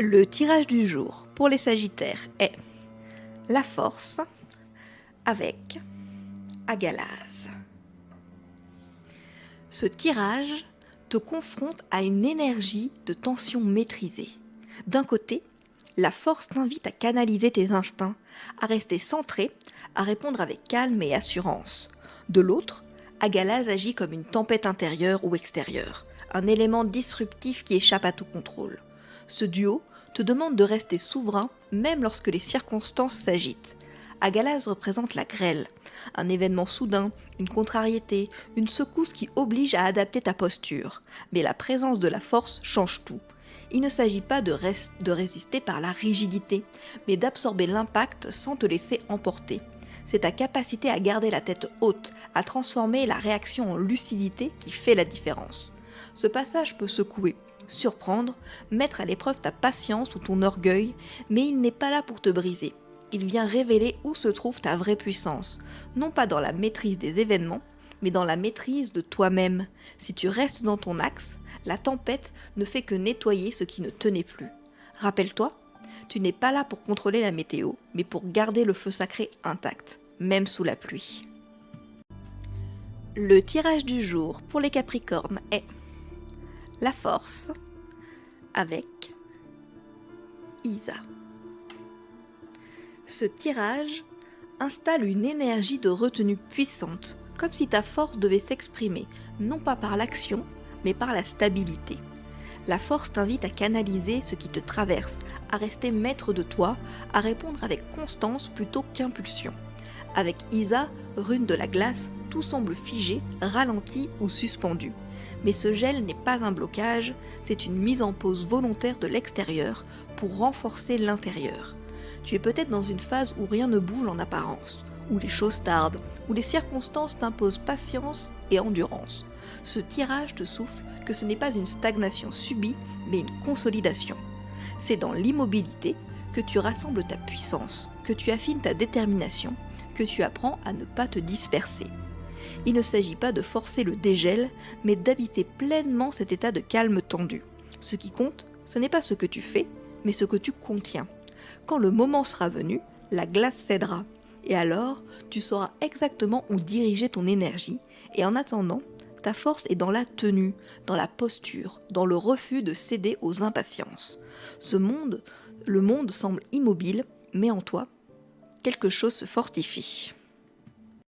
Le tirage du jour pour les Sagittaires est la force avec Agalaz. Ce tirage te confronte à une énergie de tension maîtrisée. D'un côté, la force t'invite à canaliser tes instincts, à rester centré, à répondre avec calme et assurance. De l'autre, Agalaz agit comme une tempête intérieure ou extérieure, un élément disruptif qui échappe à tout contrôle. Ce duo te demande de rester souverain même lorsque les circonstances s'agitent. Agalaz représente la grêle, un événement soudain, une contrariété, une secousse qui oblige à adapter ta posture. Mais la présence de la force change tout. Il ne s'agit pas de résister par la rigidité, mais d'absorber l'impact sans te laisser emporter. C'est ta capacité à garder la tête haute, à transformer la réaction en lucidité qui fait la différence. Ce passage peut secouer, surprendre, mettre à l'épreuve ta patience ou ton orgueil, mais il n'est pas là pour te briser. Il vient révéler où se trouve ta vraie puissance, non pas dans la maîtrise des événements, mais dans la maîtrise de toi-même. Si tu restes dans ton axe, la tempête ne fait que nettoyer ce qui ne tenait plus. Rappelle-toi, tu n'es pas là pour contrôler la météo, mais pour garder le feu sacré intact, même sous la pluie. Le tirage du jour pour les Capricornes est la force avec Isa. Ce tirage installe une énergie de retenue puissante, comme si ta force devait s'exprimer, non pas par l'action, mais par la stabilité. La force t'invite à canaliser ce qui te traverse, à rester maître de toi, à répondre avec constance plutôt qu'impulsion. Avec Isa, rune de la glace, tout semble figé, ralenti ou suspendu. Mais ce gel n'est pas un blocage, c'est une mise en pause volontaire de l'extérieur pour renforcer l'intérieur. Tu es peut-être dans une phase où rien ne bouge en apparence, où les choses tardent, où les circonstances t'imposent patience et endurance. Ce tirage te souffle que ce n'est pas une stagnation subie, mais une consolidation. C'est dans l'immobilité que tu rassembles ta puissance, que tu affines ta détermination, que tu apprends à ne pas te disperser. Il ne s'agit pas de forcer le dégel, mais d'habiter pleinement cet état de calme tendu. Ce qui compte, ce n'est pas ce que tu fais, mais ce que tu contiens. Quand le moment sera venu, la glace cédera. Et alors, tu sauras exactement où diriger ton énergie. Et en attendant, ta force est dans la tenue, dans la posture, dans le refus de céder aux impatiences. Le monde semble immobile, mais en toi, quelque chose se fortifie.